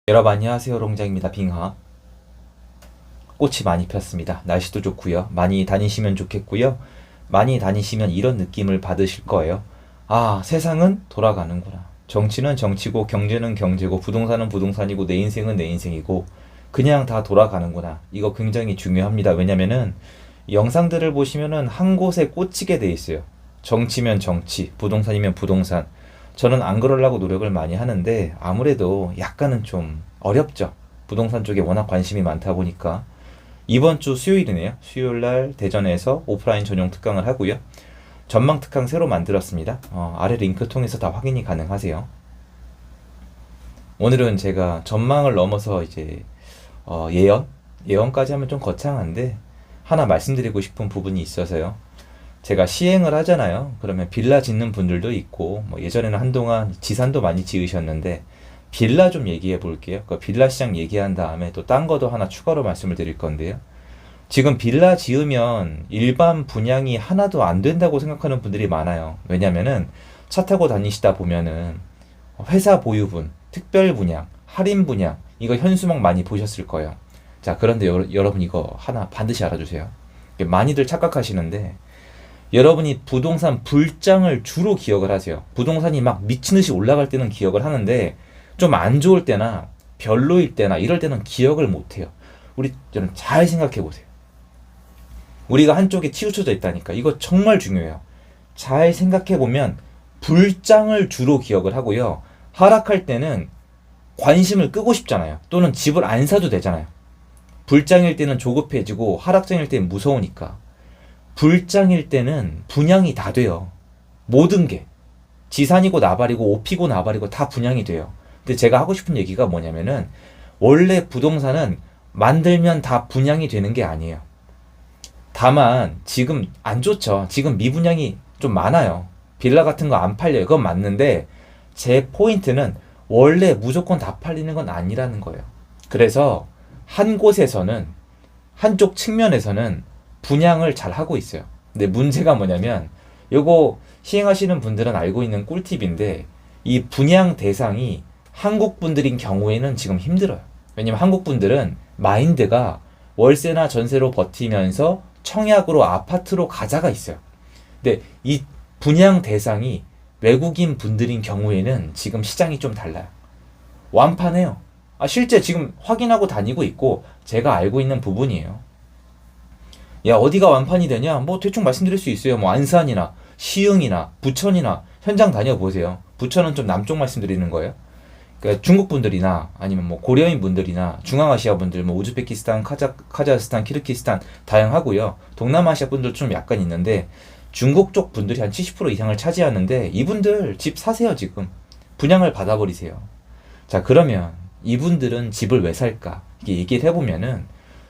여러분 안녕하세요. 롱장입니다. 빙하. 꽃이 많이 폈습니다. 날씨도 좋고요. 많이 다니시면 좋겠고요. 많이 다니시면 이런 느낌을 받으실 거예요. 아, 세상은 돌아가는구나. 정치는 정치고 경제는 경제고 부동산은 부동산이고 내 인생은 내 인생이고 그냥 다 돌아가는구나. 이거 굉장히 중요합니다. 왜냐면은 영상들을 보시면은 한 곳에 꽂히게 돼 있어요. 정치면 정치, 부동산이면 부동산. 저는 안 그러려고 노력을 많이 하는데 아무래도 약간은 좀 어렵죠. 부동산 쪽에 워낙 관심이 많다 보니까. 이번 주 수요일이네요. 수요일 날 대전에서 오프라인 전용 특강을 하고요. 전망 특강 새로 만들었습니다. 아래 링크 통해서 다 확인이 가능하세요. 오늘은 제가 전망을 넘어서 이제 예언까지 하면 좀 거창한데 하나 말씀드리고 싶은 부분이 있어서요. 제가 시행을 하잖아요. 그러면 빌라 짓는 분들도 있고 뭐 예전에는 한동안 지산도 많이 지으셨는데 빌라 좀 얘기해 볼게요. 그 빌라 시장 얘기한 다음에 또 딴 거도 하나 추가로 말씀을 드릴 건데요. 지금 빌라 지으면 일반 분양이 하나도 안 된다고 생각하는 분들이 많아요. 왜냐면은 차 타고 다니시다 보면은 회사 보유분, 특별 분양, 할인 분양 이거 현수막 많이 보셨을 거예요. 자, 그런데 여러분 이거 하나 반드시 알아주세요. 많이들 착각하시는데 여러분이 부동산 불장을 주로 기억을 하세요. 부동산이 막 미친 듯이 올라갈 때는 기억을 하는데 좀 안 좋을 때나 별로일 때나 이럴 때는 기억을 못 해요. 우리 여러분 잘 생각해 보세요. 우리가 한쪽에 치우쳐져 있다니까. 이거 정말 중요해요. 잘 생각해 보면 불장을 주로 기억을 하고요. 하락할 때는 관심을 끄고 싶잖아요. 또는 집을 안 사도 되잖아요. 불장일 때는 조급해지고 하락장일 때는 무서우니까. 불장일 때는 분양이 다 돼요. 모든 게. 지산이고 나발이고 오피고 나발이고 다 분양이 돼요. 근데 제가 하고 싶은 얘기가 뭐냐면은 원래 부동산은 만들면 다 분양이 되는 게 아니에요. 다만 지금 안 좋죠. 지금 미분양이 좀 많아요. 빌라 같은 거 안 팔려요. 그건 맞는데 제 포인트는 원래 무조건 다 팔리는 건 아니라는 거예요. 그래서 한 곳에서는 한쪽 측면에서는 분양을 잘 하고 있어요. 근데 문제가 뭐냐면 요거 시행하시는 분들은 알고 있는 꿀팁인데 이 분양 대상이 한국 분들인 경우에는 지금 힘들어요. 왜냐면 한국 분들은 마인드가 월세나 전세로 버티면서 청약으로 아파트로 가자가 있어요. 근데 이 분양 대상이 외국인 분들인 경우에는 지금 시장이 좀 달라요. 완판해요. 실제 지금 확인하고 다니고 있고 제가 알고 있는 부분이에요. 야, 어디가 완판이 되냐? 뭐 대충 말씀드릴 수 있어요. 뭐 안산이나 시흥이나 부천이나 현장 다녀보세요. 부천은 좀 남쪽 말씀드리는 거예요. 그러니까 중국 분들이나 아니면 뭐 고려인 분들이나 중앙아시아 분들, 뭐 우즈베키스탄, 카자흐스탄, 키르기스탄 다양하고요. 동남아시아 분들 좀 약간 있는데 중국 쪽 분들이 한 70% 이상을 차지하는데 이분들 집 사세요 지금. 분양을 받아버리세요. 자, 그러면 이분들은 집을 왜 살까? 이게 얘기를 해보면은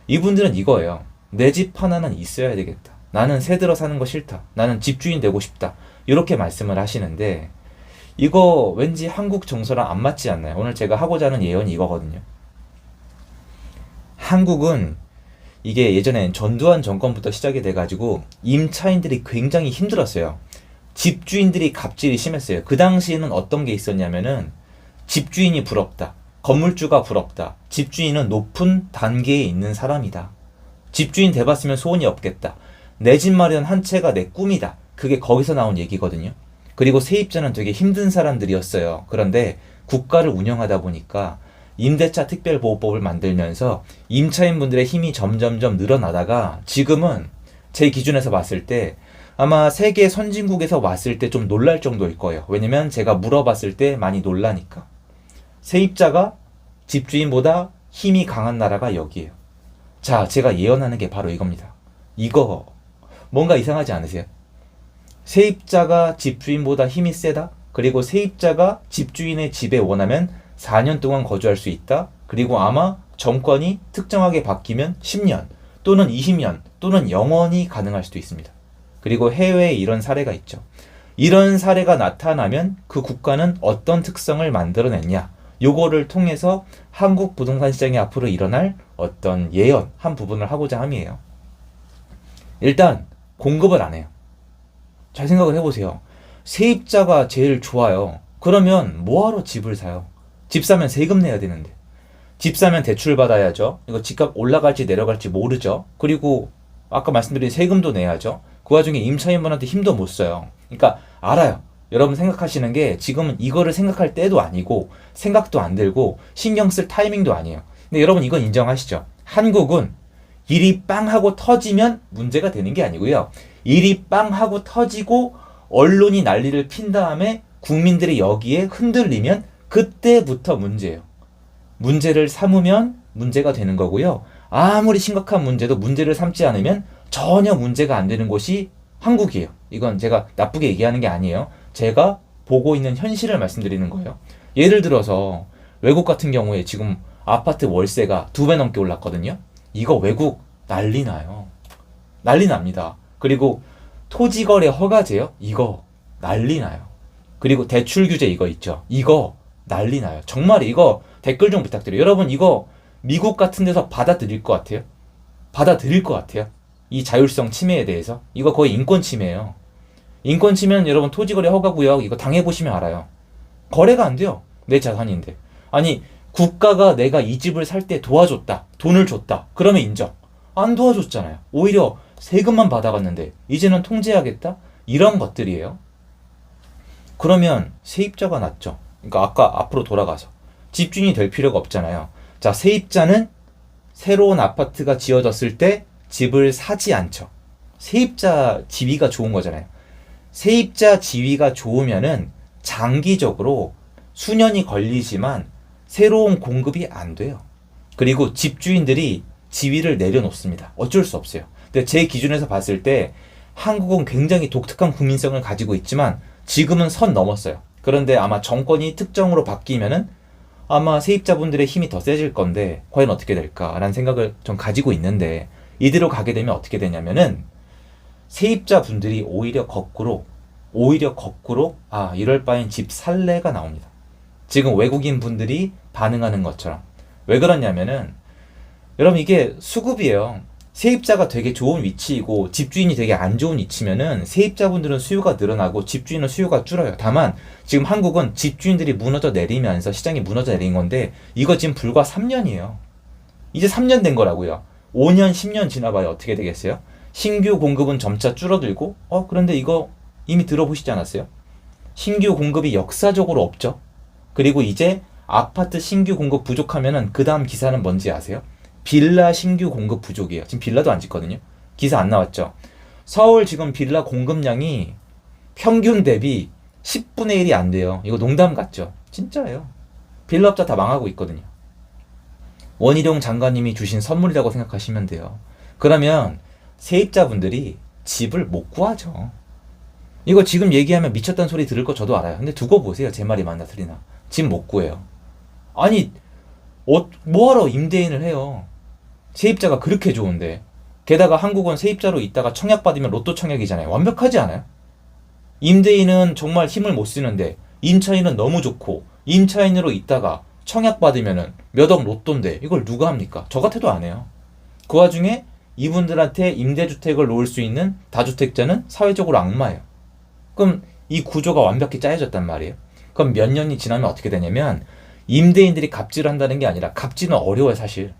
이분들은 이거예요. 내 집 하나는 있어야 되겠다. 나는 새 들어 사는 거 싫다. 나는 집주인 되고 싶다. 이렇게 말씀을 하시는데 이거 왠지 한국 정서랑 안 맞지 않나요? 오늘 제가 하고자 하는 예언이 이거거든요. 한국은 이게 예전엔 전두환 정권부터 시작이 돼가지고 임차인들이 굉장히 힘들었어요. 집주인들이 갑질이 심했어요. 그 당시에는 어떤 게 있었냐면은 집주인이 부럽다. 건물주가 부럽다. 집주인은 높은 단계에 있는 사람이다. 집주인 돼봤으면 소원이 없겠다. 내 집 마련 한 채가 내 꿈이다. 그게 거기서 나온 얘기거든요. 그리고 세입자는 되게 힘든 사람들이었어요. 그런데 국가를 운영하다 보니까 임대차 특별보호법을 만들면서 임차인분들의 힘이 점점점 늘어나다가 지금은 제 기준에서 봤을 때 아마 세계 선진국에서 왔을 때 좀 놀랄 정도일 거예요. 왜냐면 제가 물어봤을 때 많이 놀라니까. 세입자가 집주인보다 힘이 강한 나라가 여기에요. 자, 제가 예언하는 게 바로 이겁니다. 이거 뭔가 이상하지 않으세요? 세입자가 집주인보다 힘이 세다? 그리고 세입자가 집주인의 집에 원하면 4년 동안 거주할 수 있다? 그리고 아마 정권이 특정하게 바뀌면 10년 또는 20년 또는 영원히 가능할 수도 있습니다. 그리고 해외에 이런 사례가 있죠. 이런 사례가 나타나면 그 국가는 어떤 특성을 만들어냈냐? 요거를 통해서 한국 부동산 시장이 앞으로 일어날 어떤 예언 한 부분을 하고자 함이에요. 일단 공급을 안 해요. 잘 생각을 해보세요. 세입자가 제일 좋아요. 그러면 뭐하러 집을 사요? 집 사면 세금 내야 되는데. 집 사면 대출 받아야죠. 이거 집값 올라갈지 내려갈지 모르죠. 그리고 아까 말씀드린 세금도 내야죠. 그 와중에 임차인분한테 힘도 못 써요. 그러니까 알아요. 여러분 생각하시는 게 지금은 이거를 생각할 때도 아니고 생각도 안 들고 신경 쓸 타이밍도 아니에요. 근데 여러분 이건 인정하시죠? 한국은 일이 빵 하고 터지면 문제가 되는 게 아니고요. 일이 빵 하고 터지고 언론이 난리를 핀 다음에 국민들이 여기에 흔들리면 그때부터 문제예요. 문제를 삼으면 문제가 되는 거고요. 아무리 심각한 문제도 문제를 삼지 않으면 전혀 문제가 안 되는 곳이 한국이에요. 이건 제가 나쁘게 얘기하는 게 아니에요. 제가 보고 있는 현실을 말씀드리는 거예요. 예를 들어서 외국 같은 경우에 지금 아파트 월세가 2배 넘게 올랐거든요. 이거 외국 난리 나요. 난리 납니다. 그리고 토지거래 허가제요? 이거 난리 나요. 그리고 대출 규제 이거 있죠? 이거 난리 나요. 정말 이거 댓글 좀 부탁드려요. 여러분 이거 미국 같은 데서 받아들일 것 같아요? 받아들일 것 같아요? 이 자율성 침해에 대해서? 이거 거의 인권 침해예요. 인권 침해는 여러분 토지거래 허가구역 이거 당해보시면 알아요. 거래가 안 돼요. 내 자산인데. 아니 국가가 내가 이 집을 살 때 도와줬다. 돈을 줬다. 그러면 인정. 안 도와줬잖아요. 오히려 세금만 받아갔는데 이제는 통제하겠다? 이런 것들이에요. 그러면 세입자가 낫죠. 그러니까 아까 앞으로 돌아가서 집주인이 될 필요가 없잖아요. 자, 세입자는 새로운 아파트가 지어졌을 때 집을 사지 않죠. 세입자 지위가 좋은 거잖아요. 세입자 지위가 좋으면은 장기적으로 수년이 걸리지만 새로운 공급이 안 돼요. 그리고 집주인들이 지위를 내려놓습니다. 어쩔 수 없어요. 근데 제 기준에서 봤을 때 한국은 굉장히 독특한 국민성을 가지고 있지만 지금은 선 넘었어요. 그런데 아마 정권이 특정으로 바뀌면은 아마 세입자분들의 힘이 더 세질 건데 과연 어떻게 될까라는 생각을 좀 가지고 있는데 이대로 가게 되면 어떻게 되냐면은 세입자분들이 오히려 거꾸로 이럴 바엔 집 살래가 나옵니다. 지금 외국인 분들이 반응하는 것처럼. 왜 그러냐면은 여러분 이게 수급이에요. 세입자가 되게 좋은 위치이고 집주인이 되게 안 좋은 위치면은 세입자분들은 수요가 늘어나고 집주인은 수요가 줄어요. 다만 지금 한국은 집주인들이 무너져 내리면서 시장이 무너져 내린 건데 이거 지금 불과 3년이에요. 이제 3년 된 거라고요. 5년, 10년 지나봐야 어떻게 되겠어요? 신규 공급은 점차 줄어들고 그런데 이거 이미 들어보시지 않았어요? 신규 공급이 역사적으로 없죠. 그리고 이제 아파트 신규 공급 부족하면은 그 다음 기사는 뭔지 아세요? 빌라 신규 공급 부족이에요. 지금 빌라도 안 짓거든요. 기사 안 나왔죠. 서울 지금 빌라 공급량이 평균 대비 10분의 1이 안 돼요. 이거 농담 같죠? 진짜예요. 빌라업자 다 망하고 있거든요. 원희룡 장관님이 주신 선물이라고 생각하시면 돼요. 그러면 세입자분들이 집을 못 구하죠. 이거 지금 얘기하면 미쳤다는 소리 들을 거 저도 알아요. 근데 두고 보세요. 제 말이 맞나 틀리나. 집 못 구해요. 아니 뭐하러 임대인을 해요. 세입자가 그렇게 좋은데. 게다가 한국은 세입자로 있다가 청약받으면 로또 청약이잖아요. 완벽하지 않아요? 임대인은 정말 힘을 못 쓰는데 임차인은 너무 좋고 임차인으로 있다가 청약받으면은 몇 억 로또인데 이걸 누가 합니까? 저 같아도 안 해요. 그 와중에 이분들한테 임대주택을 놓을 수 있는 다주택자는 사회적으로 악마예요. 그럼 이 구조가 완벽히 짜여졌단 말이에요. 그럼 몇 년이 지나면 어떻게 되냐면 임대인들이 갑질을 한다는 게 아니라 갑질은 어려워요 사실.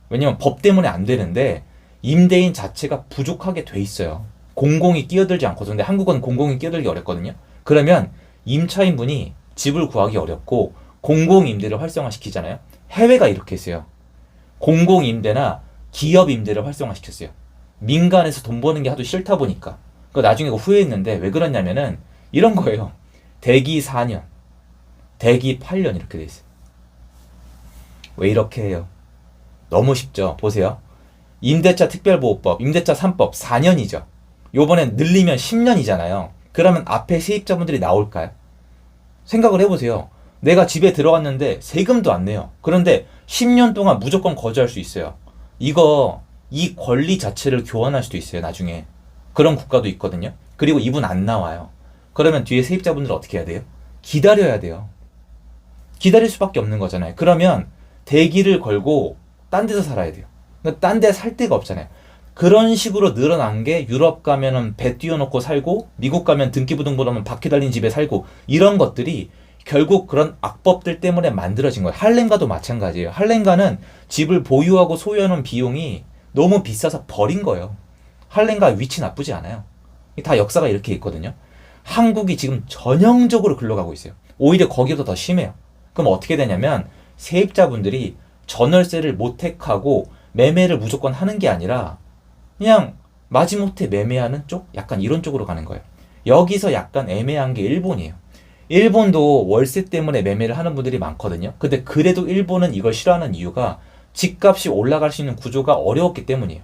왜냐면 법 때문에 안 되는데 임대인 자체가 부족하게 돼 있어요. 공공이 끼어들지 않고서. 근데 한국은 공공이 끼어들기 어렵거든요. 그러면 임차인분이 집을 구하기 어렵고 공공임대를 활성화시키잖아요. 해외가 이렇게 했어요. 공공임대나 기업임대를 활성화시켰어요. 민간에서 돈 버는 게 하도 싫다 보니까. 그 나중에 후회했는데 왜 그러냐면은 이런 거예요. 대기 4년, 대기 8년 이렇게 돼 있어요. 왜 이렇게 해요? 너무 쉽죠. 보세요. 임대차 특별보호법, 임대차 3법 4년이죠. 요번엔 늘리면 10년이잖아요. 그러면 앞에 세입자분들이 나올까요? 생각을 해보세요. 내가 집에 들어갔는데 세금도 안 내요. 그런데 10년 동안 무조건 거주할 수 있어요. 이 권리 자체를 교환할 수도 있어요. 나중에. 그런 국가도 있거든요. 그리고 이분 안 나와요. 그러면 뒤에 세입자분들 어떻게 해야 돼요? 기다려야 돼요. 기다릴 수밖에 없는 거잖아요. 그러면 대기를 걸고 딴 데서 살아야 돼요. 딴 데 살 데가 없잖아요. 그런 식으로 늘어난 게 유럽 가면은 배 띄워놓고 살고 미국 가면 등기부등본하면 바퀴 달린 집에 살고 이런 것들이 결국 그런 악법들 때문에 만들어진 거예요. 할렘가도 마찬가지예요. 할렘가는 집을 보유하고 소유하는 비용이 너무 비싸서 버린 거예요. 할렘가 위치 나쁘지 않아요. 다 역사가 이렇게 있거든요. 한국이 지금 전형적으로 글러가고 있어요. 오히려 거기보다 더 심해요. 그럼 어떻게 되냐면 세입자분들이 전월세를 못 택하고 매매를 무조건 하는 게 아니라 그냥 마지못해 매매하는 쪽? 약간 이런 쪽으로 가는 거예요. 여기서 약간 애매한 게 일본이에요. 일본도 월세 때문에 매매를 하는 분들이 많거든요. 근데 그래도 일본은 이걸 싫어하는 이유가 집값이 올라갈 수 있는 구조가 어려웠기 때문이에요.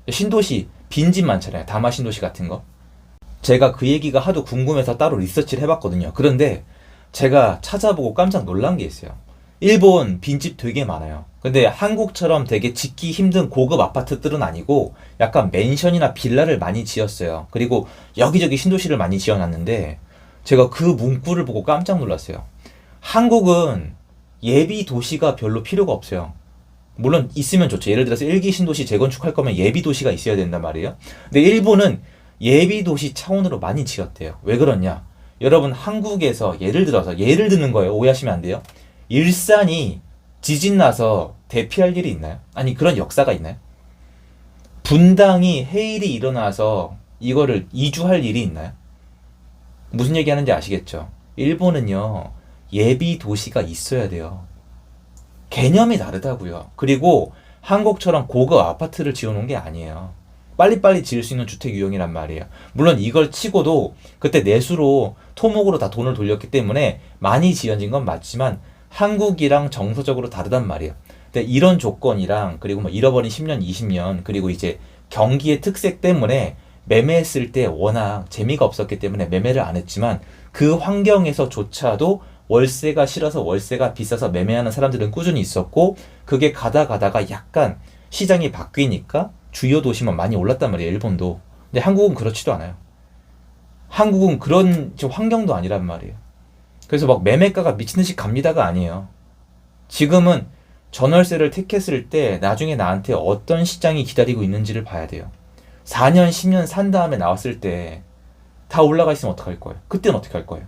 신도시, 빈집 많잖아요. 다마 신도시 같은 거. 제가 그 얘기가 하도 궁금해서 따로 리서치를 해봤거든요. 그런데 제가 찾아보고 깜짝 놀란 게 있어요. 일본 빈집 되게 많아요. 근데 한국처럼 되게 짓기 힘든 고급 아파트들은 아니고 약간 맨션이나 빌라를 많이 지었어요. 그리고 여기저기 신도시를 많이 지어놨는데 제가 그 문구를 보고 깜짝 놀랐어요. 한국은 예비 도시가 별로 필요가 없어요. 물론 있으면 좋죠. 예를 들어서 일기 신도시 재건축할 거면 예비 도시가 있어야 된단 말이에요. 근데 일본은 예비 도시 차원으로 많이 지었대요. 왜 그러냐? 여러분 한국에서 예를 들어서 예를 드는 거예요. 오해하시면 안 돼요. 일산이 지진 나서 대피할 일이 있나요? 아니 그런 역사가 있나요? 분당이 해일이 일어나서 이거를 이주할 일이 있나요? 무슨 얘기하는지 아시겠죠? 일본은요 예비 도시가 있어야 돼요. 개념이 다르다고요. 그리고 한국처럼 고급 아파트를 지어놓은 게 아니에요. 빨리빨리 지을 수 있는 주택 유형이란 말이에요. 물론 이걸 치고도 그때 내수로 토목으로 다 돈을 돌렸기 때문에 많이 지어진 건 맞지만 한국이랑 정서적으로 다르단 말이에요. 근데 이런 조건이랑 그리고 뭐 잃어버린 10년, 20년 그리고 이제 경기의 특색 때문에 매매했을 때 워낙 재미가 없었기 때문에 매매를 안 했지만 그 환경에서조차도 월세가 싫어서 월세가 비싸서 매매하는 사람들은 꾸준히 있었고 그게 가다가 약간 시장이 바뀌니까 주요 도시만 많이 올랐단 말이에요. 일본도. 근데 한국은 그렇지도 않아요. 한국은 그런 환경도 아니란 말이에요. 그래서 막 매매가가 미친듯이 갑니다가 아니에요. 지금은 전월세를 택했을 때 나중에 나한테 어떤 시장이 기다리고 있는지를 봐야 돼요. 4년, 10년 산 다음에 나왔을 때 다 올라가 있으면 어떡할 거예요? 그때는 어떻게 할 거예요?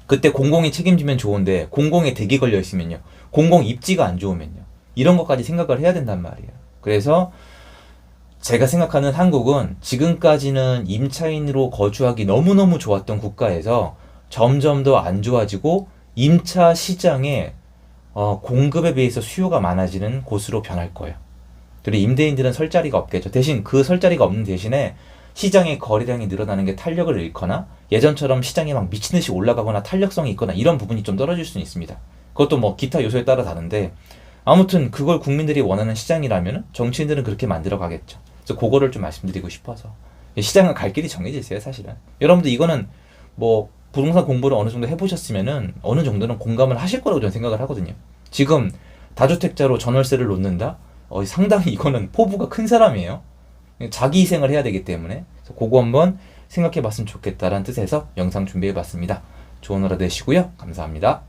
그때 공공이 책임지면 좋은데 공공에 대기 걸려 있으면요. 공공 입지가 안 좋으면요. 이런 것까지 생각을 해야 된단 말이에요. 그래서 제가 생각하는 한국은 지금까지는 임차인으로 거주하기 너무너무 좋았던 국가에서 점점 더 안 좋아지고 임차 시장에 공급에 비해서 수요가 많아지는 곳으로 변할 거예요. 그리고 임대인들은 설 자리가 없겠죠. 대신 그 설 자리가 없는 대신에 시장의 거래량이 늘어나는 게 탄력을 잃거나 예전처럼 시장이 막 미친듯이 올라가거나 탄력성이 있거나 이런 부분이 좀 떨어질 수는 있습니다. 그것도 뭐 기타 요소에 따라 다른데 아무튼 그걸 국민들이 원하는 시장이라면 정치인들은 그렇게 만들어 가겠죠. 그래서 그거를 좀 말씀드리고 싶어서 시장은 갈 길이 정해져 있어요 사실은. 여러분들 이거는 뭐 부동산 공부를 어느 정도 해보셨으면은 어느 정도는 공감을 하실 거라고 저는 생각을 하거든요. 지금 다주택자로 전월세를 놓는다? 상당히 이거는 포부가 큰 사람이에요. 자기 희생을 해야 되기 때문에 그래서 그거 한번 생각해 봤으면 좋겠다라는 뜻에서 영상 준비해 봤습니다. 좋은 하루 되시고요. 감사합니다.